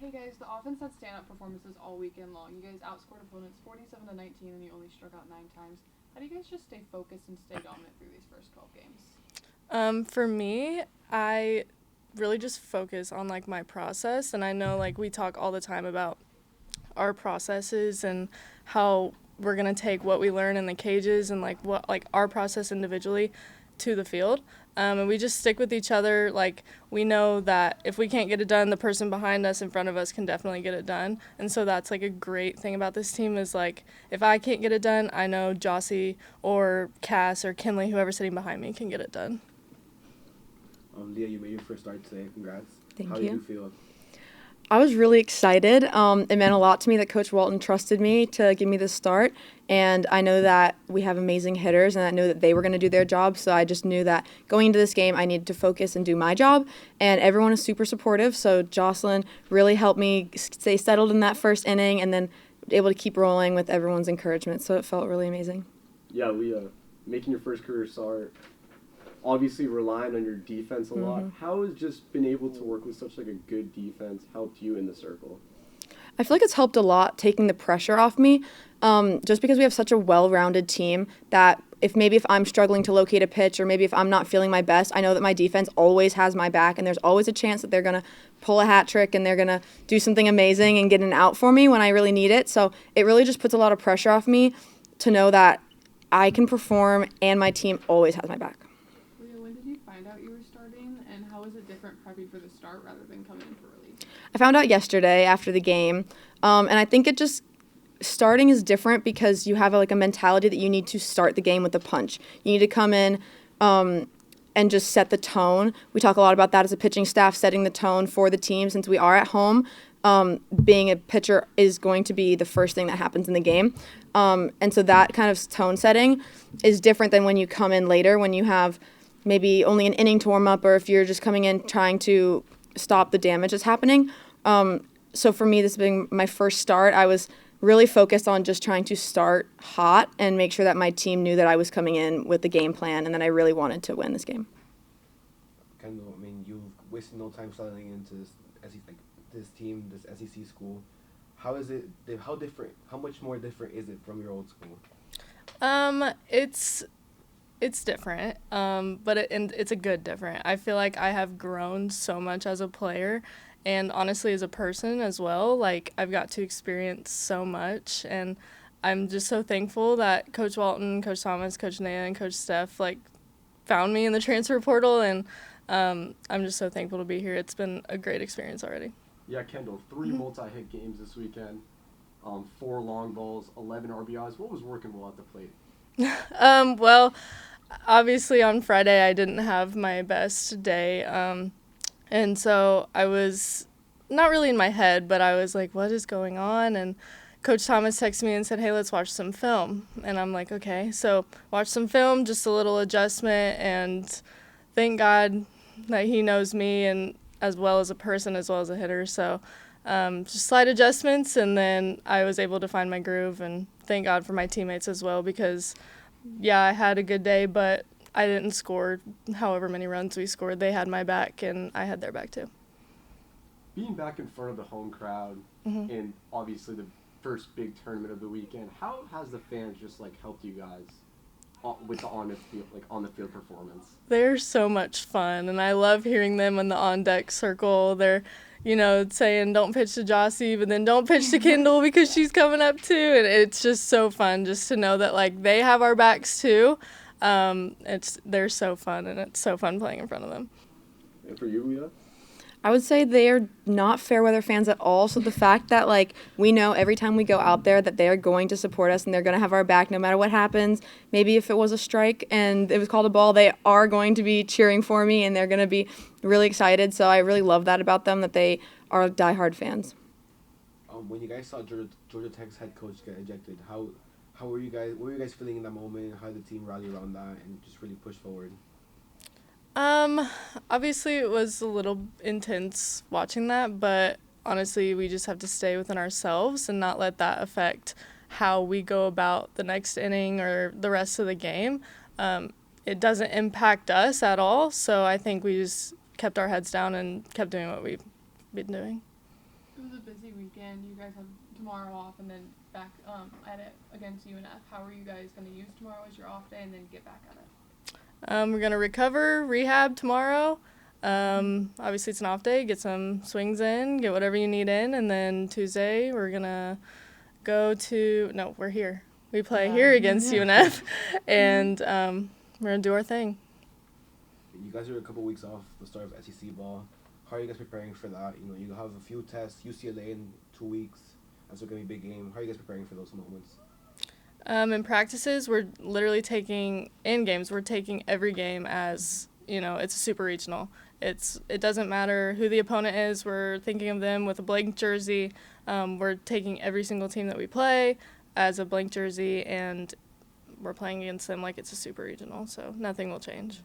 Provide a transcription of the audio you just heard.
Hey guys, the offense had stand-up performances all weekend long. You guys outscored opponents 47-19 and you only struck out 9 times. How do you guys just stay focused and stay dominant through these first 12 games? For me, I really just focus on like my process, and I know like we talk all the time about our processes and how we're going to take what we learn in the cages and like what like our process individually to the field. And we just stick with each other. Like, we know that if we can't get it done, the person behind us, in front of us, can definitely get it done. And so that's like a great thing about this team is like, if I can't get it done, I know Jossie or Cass or Kinley, whoever's sitting behind me, can get it done. Leah, you made your first start today. Congrats. Thank How you. do you feel? I was really excited. It meant a lot to me that Coach Walton trusted me to give me the start, and I know that we have amazing hitters, and I knew that they were going to do their job, so I just knew that going into this game I needed to focus and do my job, and everyone is super supportive, so Jocelyn really helped me stay settled in that first inning and then able to keep rolling with everyone's encouragement, so it felt really amazing. Yeah, Leah, making your first career start, obviously relying on your defense a lot. How has just been able to work with such like a good defense helped you in the circle? I feel like it's helped a lot taking the pressure off me, just because we have such a well-rounded team that if I'm struggling to locate a pitch or maybe if I'm not feeling my best, I know that my defense always has my back and there's always a chance that they're going to pull a hat trick and they're going to do something amazing and get an out for me when I really need it. So it really just puts a lot of pressure off me to know that I can perform and my team always has my back. When did you find out you were starting, and how was it different prepping for the start rather than coming in for relief? I found out yesterday after the game, and I think starting is different because you have a mentality that you need to start the game with a punch. You need to come in and just set the tone. We talk a lot about that as a pitching staff, setting the tone for the team since we are at home. Being a pitcher is going to be the first thing that happens in the game. And so that kind of tone setting is different than when you come in later, when you have maybe only an inning to warm up, or if you're just coming in trying to stop the damage that's happening. So for me, this being my first start, I was really focused on just trying to start hot and make sure that my team knew that I was coming in with the game plan and that I really wanted to win this game. Kendall, I mean, you've wasted no time settling into this team, this SEC school. How is it? How different? How much more different is it from your old school? It's different, but it's a good different. I feel like I have grown so much as a player and honestly as a person as well. Like, I've got to experience so much, and I'm just so thankful that Coach Walton, Coach Thomas, Coach Naya, and Coach Steph, like, found me in the transfer portal, and I'm just so thankful to be here. It's been a great experience already. Yeah, Kendall, 3 multi-hit games this weekend, 4 long balls, 11 RBIs. What was working well at the plate? Well, obviously on Friday I didn't have my best day, and so I was not really in my head, but I was like, what is going on? And Coach Thomas texted me and said, hey, let's watch some film. And I'm like, okay. So watch some film, just a little adjustment, and thank God that he knows me and as well as a person as well as a hitter. So just slight adjustments, and then I was able to find my groove, and thank God for my teammates as well because, yeah, I had a good day, but I didn't score however many runs we scored. They had my back, and I had their back too. Being back in front of the home crowd and obviously the first big tournament of the weekend, how has the fans just helped you guys with the on the field performance? They're so much fun, and I love hearing them in the on deck circle. They're saying don't pitch to Jossie, but then don't pitch to Kendall because she's coming up too. And it's just so fun just to know that they have our backs too. They're so fun, and it's so fun playing in front of them. And for you, Leah? I would say they are not fair weather fans at all. So the fact that we know every time we go out there that they are going to support us and they're going to have our back no matter what happens. Maybe if it was a strike and it was called a ball, they are going to be cheering for me and they're going to be really excited. So I really love that about them, that they are diehard fans. When you guys saw Georgia Tech's head coach get ejected, how were you guys? What were you guys feeling in that moment? How did the team rally around that and just really push forward? Obviously it was a little intense watching that, but honestly we just have to stay within ourselves and not let that affect how we go about the next inning or the rest of the game. It doesn't impact us at all, so I think we just kept our heads down and kept doing what we've been doing. It was a busy weekend. You guys have tomorrow off and then back at it against UNF. How are you guys going to use tomorrow as your off day and then get back at it? We're going to recover, rehab tomorrow. Obviously, it's an off day. Get some swings in, get whatever you need in. And then Tuesday, we're going to go to – no, we're here. We play here against UNF. And we're going to do our thing. You guys are a couple weeks off the start of SEC ball. How are you guys preparing for that? You know, you have a few tests, UCLA in 2 weeks. That's going to be a big game. How are you guys preparing for those moments? In practices, we're literally taking – in games, we're taking every game as, you know, it's a super regional. It doesn't matter who the opponent is. We're thinking of them with a blank jersey. We're taking every single team that we play as a blank jersey, and we're playing against them like it's a super regional, so nothing will change.